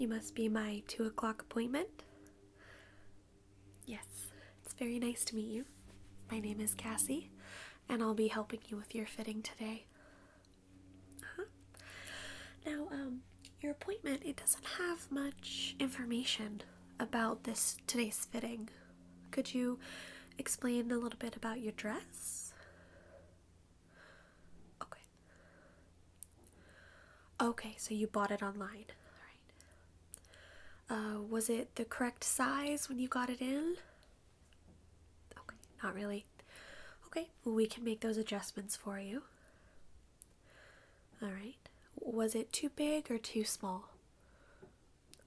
You must be my 2 o'clock appointment. Yes, it's very nice to meet you. My name is Cassie, and I'll be helping you with your fitting today. Now, your appointment, it doesn't have much information about today's fitting. Could you explain a little bit about your dress? Okay, so you bought it online. All right. Was it the correct size when you got it in? Okay, not really. Okay, well, we can make those adjustments for you. All right. Was it too big or too small?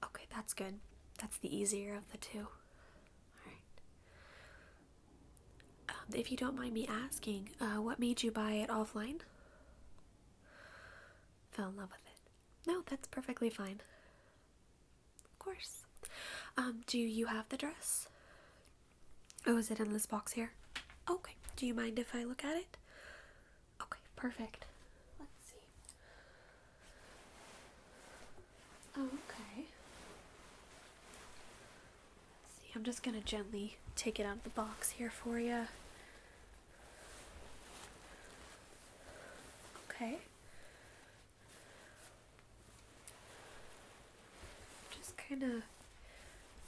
Okay, that's good. That's the easier of the two. All right. If you don't mind me asking, what made you buy it offline? Fell in love with it. No, that's perfectly fine. Of course. Do you have the dress? Oh, is it in this box here? Okay. Do you mind if I look at it? Okay, perfect. Let's see. Okay. Let's see. I'm just gonna gently take it out of the box here for you. Okay. Just kind of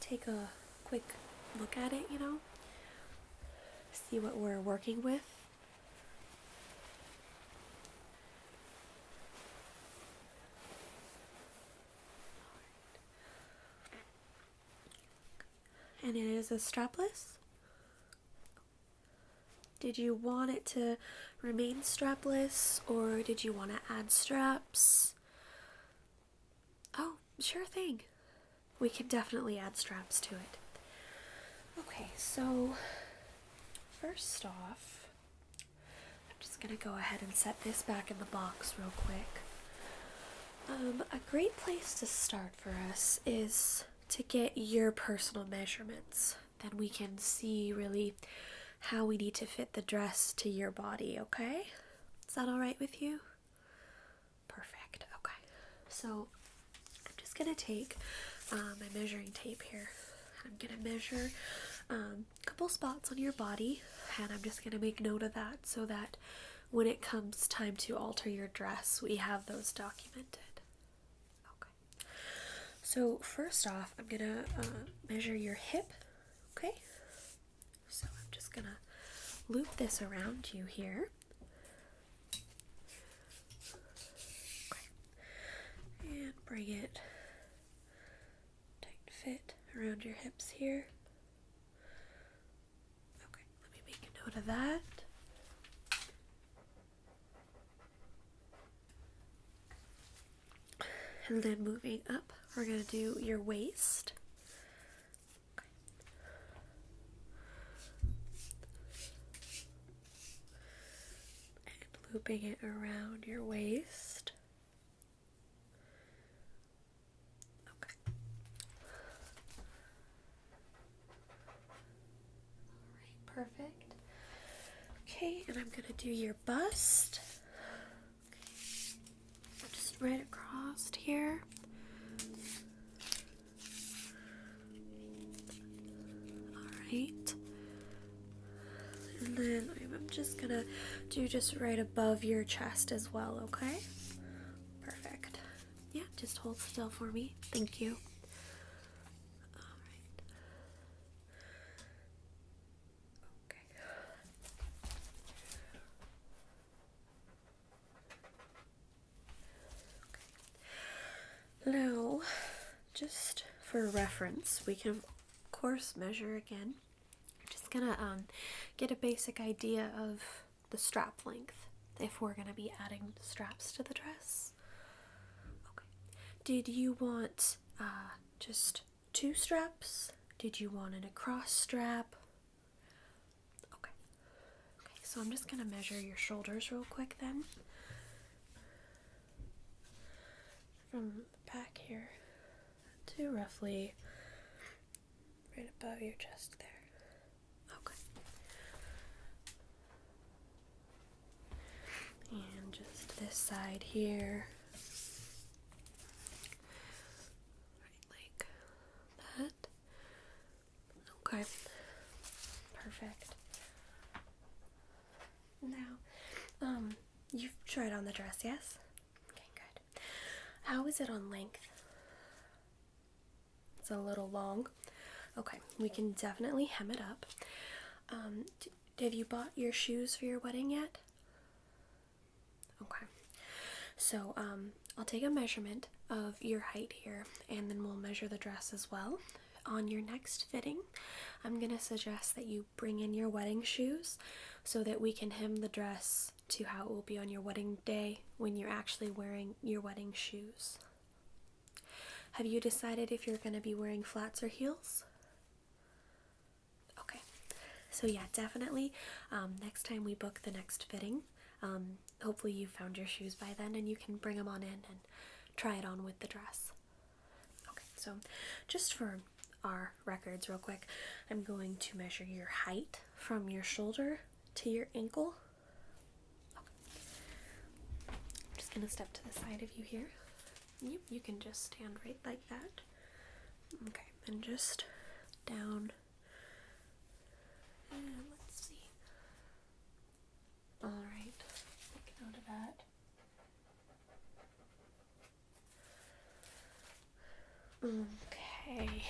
take a quick look at it, see what we're working with. And it is a strapless? Did you want it to remain strapless, or did you want to add straps? Oh, sure thing. We can definitely add straps to it. Okay, so first off, I'm just gonna go ahead and set this back in the box real quick. A great place to start for us is to get your personal measurements. Then we can see really how we need to fit the dress to your body, okay? Is that all right with you? Perfect, okay. So I'm just gonna take my measuring tape here. I'm gonna measure a couple spots on your body, and I'm just gonna make note of that so that when it comes time to alter your dress, we have those documented. Okay. So first off, I'm gonna measure your hip. Okay. So I'm just gonna loop this around you here. Okay. And bring it tight fit around your hips here. Okay, let me make a note of that. And then moving up, we're going to do your waist. Okay. And looping it around your waist. Okay. Alright, perfect. Okay, and I'm going to do your bust. Right across here. Alright. And then I'm just gonna do just right above your chest as well, okay? Perfect. Yeah, just hold still for me. Thank you. Alright. Okay. Now, just for reference, we can of course measure again. I'm just gonna get a basic idea of the strap length if we're gonna be adding straps to the dress. Okay. Did you want just 2 straps? Did you want an across strap? Okay. Okay, so I'm just gonna measure your shoulders real quick then. From the back here to roughly right above your chest there. Okay. And just this side here. perfect. Now, you've tried on the dress, yes? Okay, good. How is it on length? It's a little long. Okay, we can definitely hem it up. Have you bought your shoes for your wedding yet? Okay. So, I'll take a measurement of your height here, and then we'll measure the dress as well. On your next fitting, I'm going to suggest that you bring in your wedding shoes so that we can hem the dress to how it will be on your wedding day when you're actually wearing your wedding shoes. Have you decided if you're going to be wearing flats or heels? Okay. So yeah, definitely, next time we book the next fitting, hopefully you found your shoes by then and you can bring them on in and try it on with the dress. Okay, so just for our records real quick, I'm going to measure your height from your shoulder to your ankle. Okay. I'm just going to step to the side of you here. Yep, you can just stand right like that. Okay, and just down. And let's see. Alright, take note of that. Okay.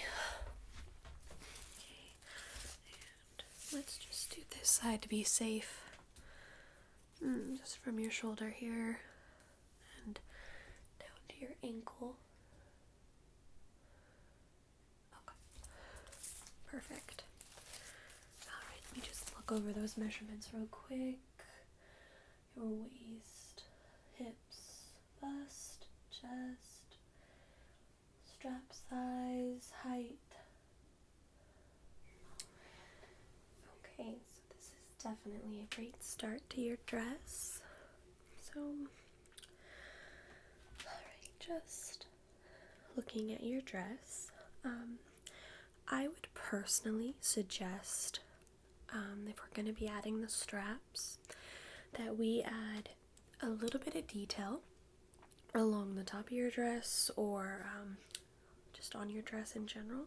And let's just do this side to be safe. Just from your shoulder here and down to your ankle. Okay. Perfect. Alright, let me just look over those measurements real quick. Your waist, hips, bust, chest, strap size, height. Okay, so this is definitely a great start to your dress. So, alright, just looking at your dress, I would personally suggest, if we're going to be adding the straps, that we add a little bit of detail along the top of your dress or just on your dress in general,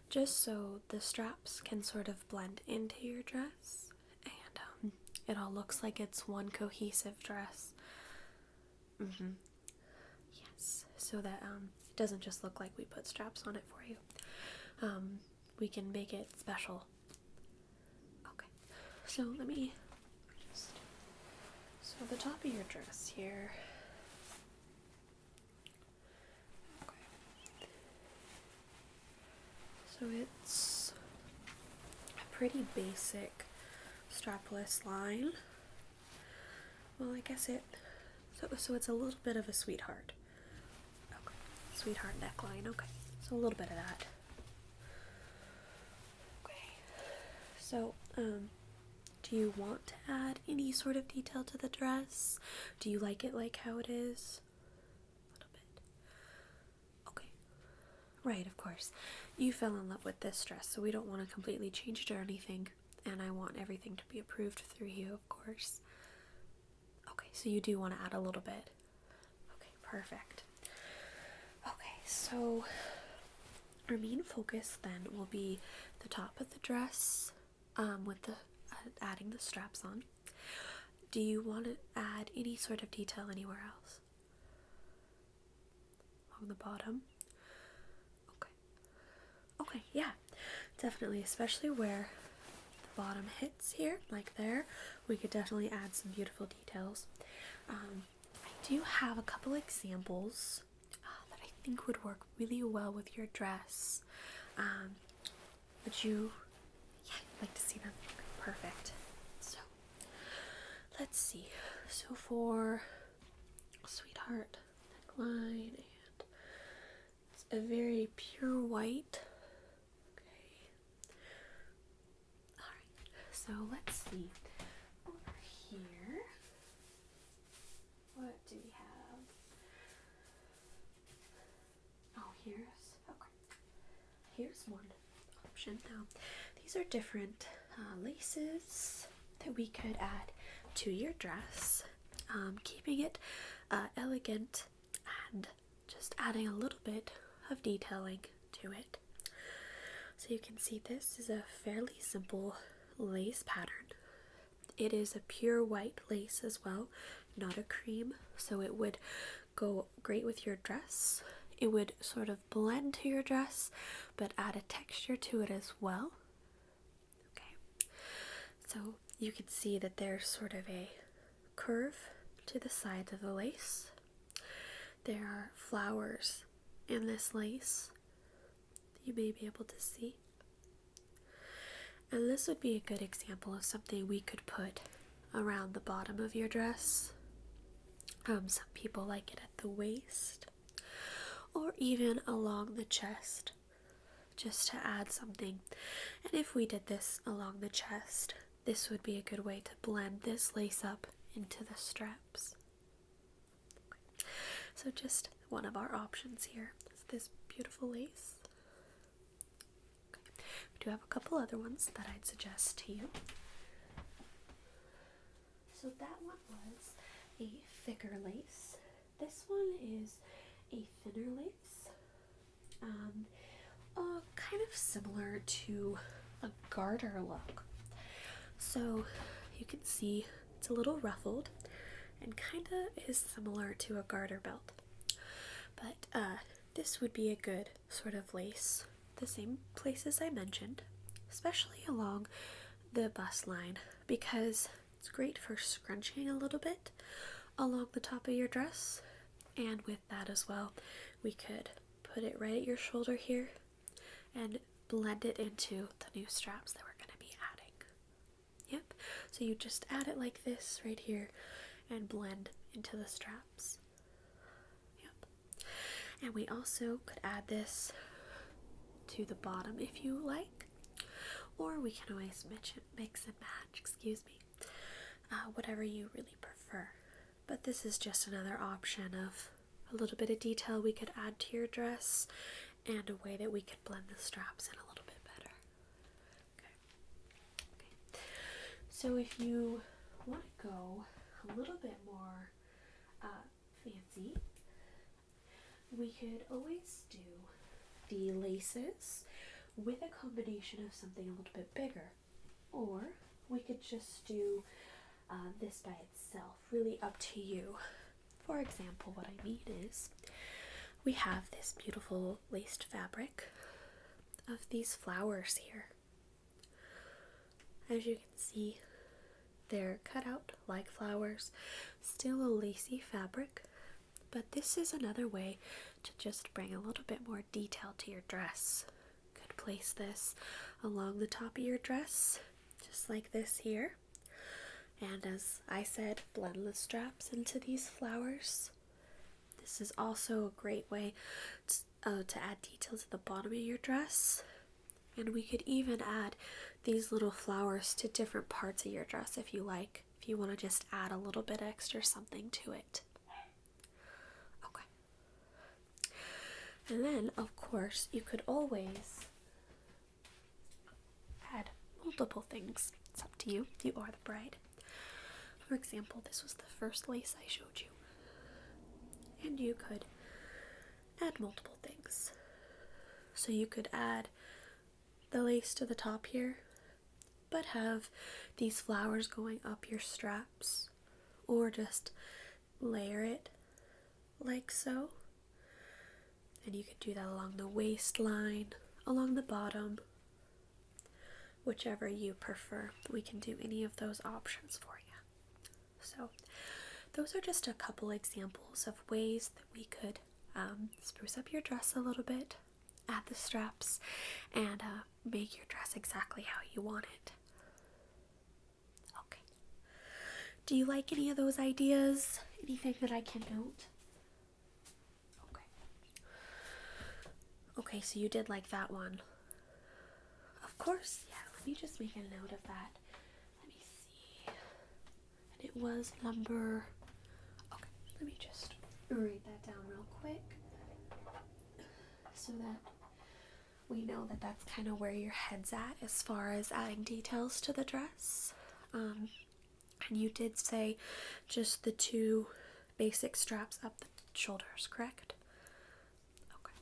just so the straps can sort of blend into your dress and it all looks like it's one cohesive dress. Yes, so that it doesn't just look like we put straps on it for you. We can make it special. Okay, so let me just, so the top of your dress here. Okay. So it's a pretty basic strapless line. Well, I guess so it's a little bit of a sweetheart. Okay. Sweetheart neckline, okay. So a little bit of that. Okay. So, do you want to add any sort of detail to the dress? Do you like it like how it is? A little bit. Okay. Right, of course. You fell in love with this dress, so we don't want to completely change it or anything. And I want everything to be approved through you, of course. Okay, so you do want to add a little bit. Okay, perfect. Okay, so our main focus then will be the top of the dress with the adding the straps on. Do you want to add any sort of detail anywhere else? Along the bottom? Okay. Okay, yeah, definitely, especially where the bottom hits here, like there, we could definitely add some beautiful details. I do have a couple examples that I think would work really well with your dress. Would you like to see them? Perfect. So, let's see. So for sweetheart neckline, and it's a very pure white. Okay. Alright, so let's see. Over here, what do we have? Oh, here's one option. Now, these are different laces that we could add to your dress, keeping it elegant and just adding a little bit of detailing to it. So you can see this is a fairly simple lace pattern. It is a pure white lace as well, not a cream, so it would go great with your dress. It would sort of blend to your dress, but add a texture to it as well. Okay, so you can see that there's sort of a curve to the sides of the lace. There are flowers in this lace you may be able to see. And this would be a good example of something we could put around the bottom of your dress. Some people like it at the waist, or even along the chest, just to add something. And if we did this along the chest, this would be a good way to blend this lace up into the straps. Okay. So just one of our options here is this beautiful lace. Okay. We do have a couple other ones that I'd suggest to you. So that one was a thicker lace. This one is a thinner lace. Kind of similar to a garter look. So you can see it's a little ruffled and kind of is similar to a garter belt. But this would be a good sort of lace, the same places I mentioned, especially along the bust line, because it's great for scrunching a little bit along the top of your dress. And with that as well, we could put it right at your shoulder here and blend it into the new straps that we're going to be adding. Yep, so you just add it like this right here and blend into the straps. Yep, and we also could add this to the bottom if you like, or we can always mix and match, whatever you really prefer. But this is just another option of a little bit of detail we could add to your dress and a way that we could blend the straps in a little bit better. Okay. So if you want to go a little bit more fancy, we could always do the laces with a combination of something a little bit bigger, or we could just do this by itself, really up to you. For example, what I mean is we have this beautiful laced fabric of these flowers here. As you can see, they're cut out like flowers, still a lacy fabric, but this is another way to just bring a little bit more detail to your dress. Could place this along the top of your dress, just like this here. And as I said, blend the straps into these flowers. This is also a great way to add detail to the bottom of your dress. And we could even add these little flowers to different parts of your dress if you like, if you want to just add a little bit extra something to it. Okay. And then, of course, you could always add multiple things. It's up to you. You are the bride. For example, this was the first lace I showed you. And you could add multiple things. So you could add the lace to the top here, but have these flowers going up your straps, or just layer it like so. And you could do that along the waistline, along the bottom, whichever you prefer. We can do any of those options for you. So those are just a couple examples of ways that we could spruce up your dress a little bit, add the straps, and make your dress exactly how you want it. Okay. Do you like any of those ideas? Anything that I can note? Okay. Okay, so you did like that one. Of course, yeah. Let me just make a note of that. Let me see. And it was number... Okay, let me just write that down real quick so that we know that that's kind of where your head's at as far as adding details to the dress. And you did say just the two basic straps up the shoulders, correct? Okay.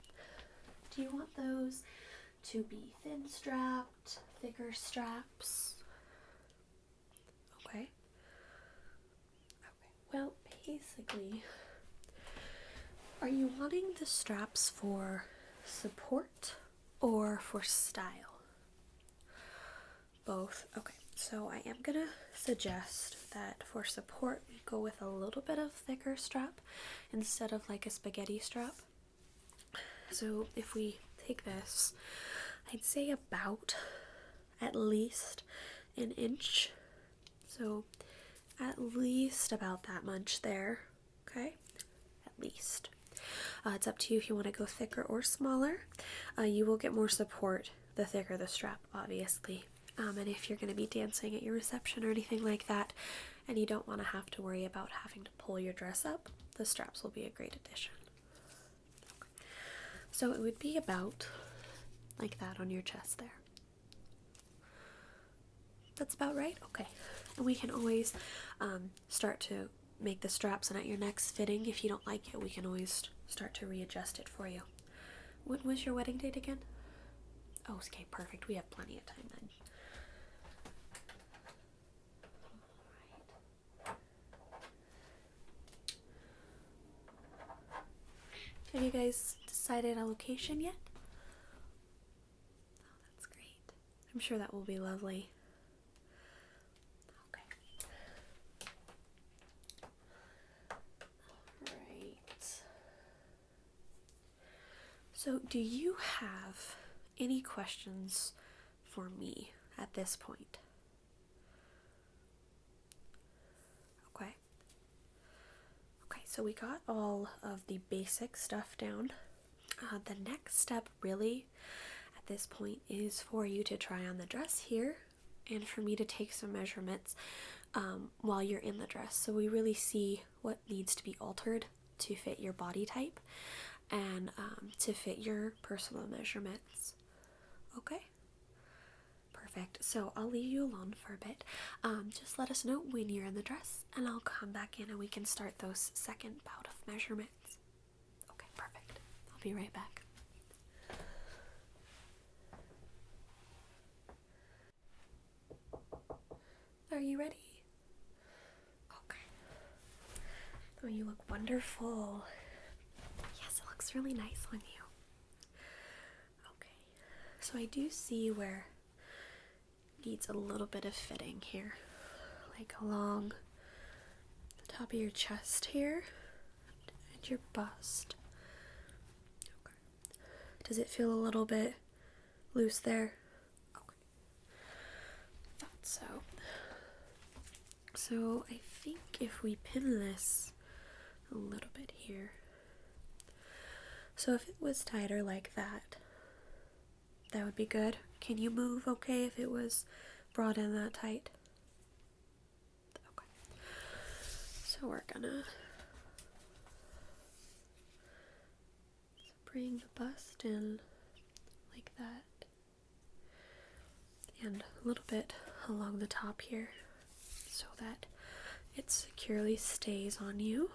Do you want those to be thin strapped, thicker straps? Okay. Well, basically, are you wanting the straps for support or for style? Both. Okay, so I am gonna suggest that for support we go with a little bit of thicker strap instead of like a spaghetti strap. So if we take this, I'd say about at least an inch. So at least about that much there, okay? At least. It's up to you if you want to go thicker or smaller. You will get more support the thicker the strap, obviously. And if you're going to be dancing at your reception or anything like that, and you don't want to have to worry about having to pull your dress up, the straps will be a great addition. Okay. So it would be about like that on your chest there. That's about right? Okay. And we can always start to make the straps, and at your next fitting, if you don't like it, we can always start to readjust it for you. When was your wedding date again? Oh, okay, perfect. We have plenty of time then. Have you guys decided a location yet? Oh, that's great. I'm sure that will be lovely. Okay. Alright. So, do you have any questions for me at this point? Okay. Okay, so we got all of the basic stuff down. The next step really at this point is for you to try on the dress here and for me to take some measurements while you're in the dress, so we really see what needs to be altered to fit your body type and to fit your personal measurements. Okay? Perfect. So I'll leave you alone for a bit. Just let us know when you're in the dress and I'll come back in and we can start those second bout of measurements. Okay, perfect. I'll be right back. Are you ready? Okay. Oh, you look wonderful. Yes, it looks really nice on you. Okay. So I do see where it needs a little bit of fitting here. Like along the top of your chest here and your bust. Okay. Does it feel a little bit loose there? Okay. Thought so. So I think if we pin this a little bit here. So if it was tighter like that, that would be good. Can you move okay if it was brought in that tight? Okay. So we're gonna bring the bust in like that. And a little bit along the top here so that it securely stays on you.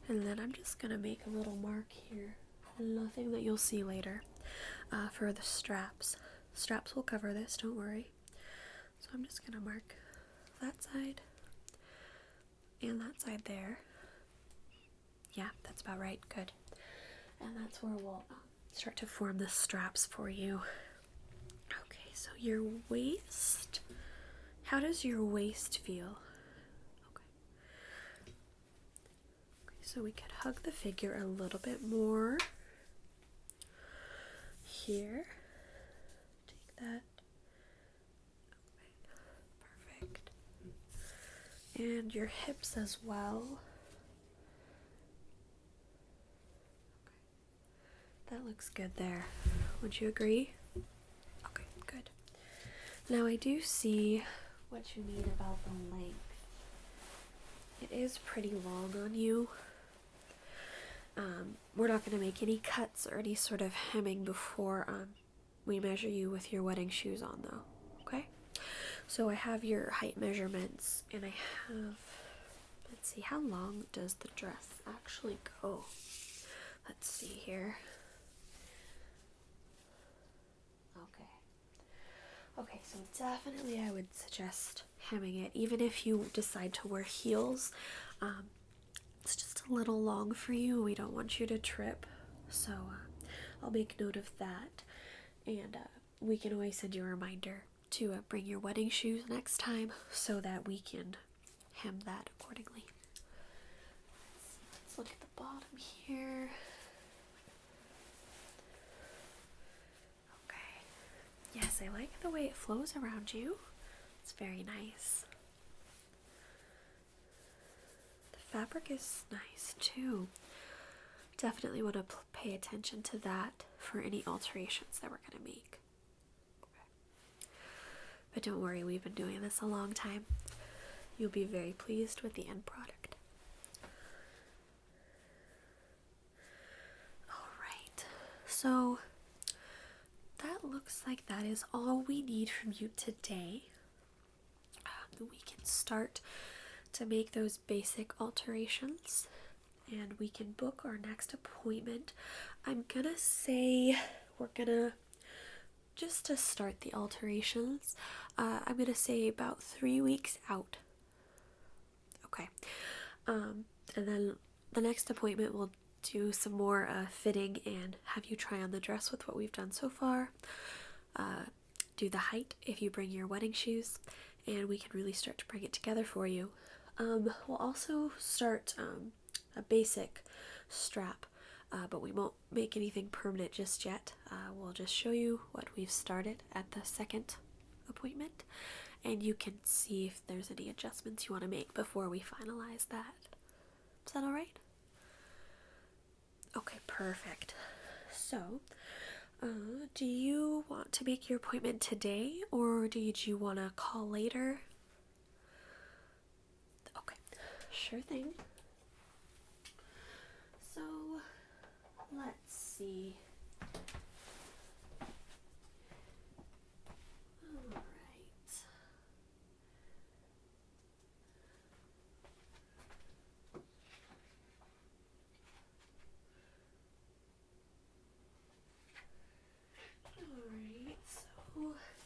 And then I'm just going to make a little mark here, nothing that you'll see later, for the straps. Straps will cover this, don't worry. So I'm just going to mark that side and that side there. Yeah, that's about right, good. And that's where we'll start to form the straps for you. Okay, so your waist, how does your waist feel? So we could hug the figure a little bit more. Here. Take that. Okay, perfect. And your hips as well. Okay. That looks good there. Would you agree? Okay, good. Now I do see what you mean about the length. It is pretty long on you. We're not going to make any cuts or any sort of hemming before we measure you with your wedding shoes on, though. Okay? So I have your height measurements, and I have, let's see, how long does the dress actually go? Let's see here. Okay. So definitely I would suggest hemming it, even if you decide to wear heels. It's just a little long for you. We don't want you to trip. So I'll make note of that. And we can always send you a reminder to bring your wedding shoes next time so that we can hem that accordingly. Let's look at the bottom here. Okay. Yes, I like the way it flows around you. It's very nice. The fabric is nice too. Definitely want to pay attention to that for any alterations that we're going to make. Okay. But don't worry, we've been doing this a long time. You'll be very pleased with the end product. Alright, so that looks like that is all we need from you today. We can start to make those basic alterations and we can book our next appointment. I'm gonna say we're gonna, just to start the alterations, I'm gonna say about 3 weeks out. Okay. And then the next appointment we'll do some more fitting and have you try on the dress with what we've done so far. Do the height if you bring your wedding shoes, and we can really start to bring it together for you. We'll also start a basic strap, but we won't make anything permanent just yet. We'll just show you what we've started at the second appointment, and you can see if there's any adjustments you want to make before we finalize that. Is that alright? Okay, perfect. So, do you want to make your appointment today, or did you want to call later? Okay, sure thing. So, let's see. Alright. Alright, so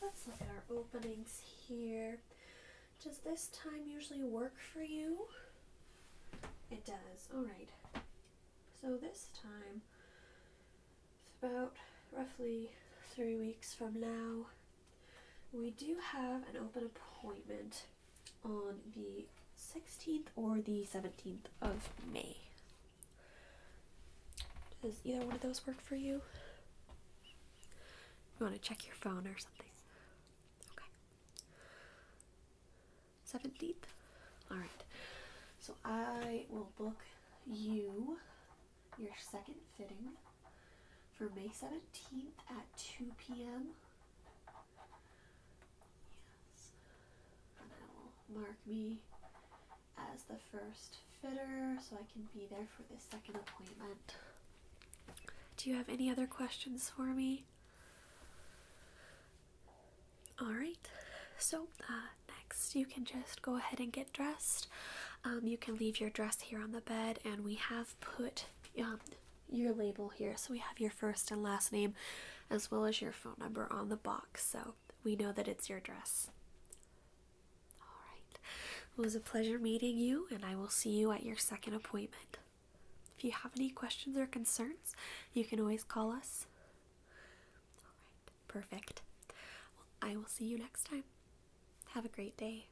let's look at our openings here. Does this time usually work for you? It does. Alright. So this time, it's about roughly 3 weeks from now. We do have an open appointment on the 16th or the 17th of May. Does either one of those work for you? You want to check your phone or something? Okay. 17th? Alright. So I will book you your second fitting for May 17th at 2 p.m. Yes. And I will mark me as the first fitter so I can be there for the second appointment. Do you have any other questions for me? Alright, so next you can just go ahead and get dressed. You can leave your dress here on the bed, and we have put your label here, so we have your first and last name as well as your phone number on the box, so we know that it's your dress. Alright, it was a pleasure meeting you, and I will see you at your second appointment. If you have any questions or concerns, you can always call us. Alright, perfect. Well, I will see you next time. Have a great day.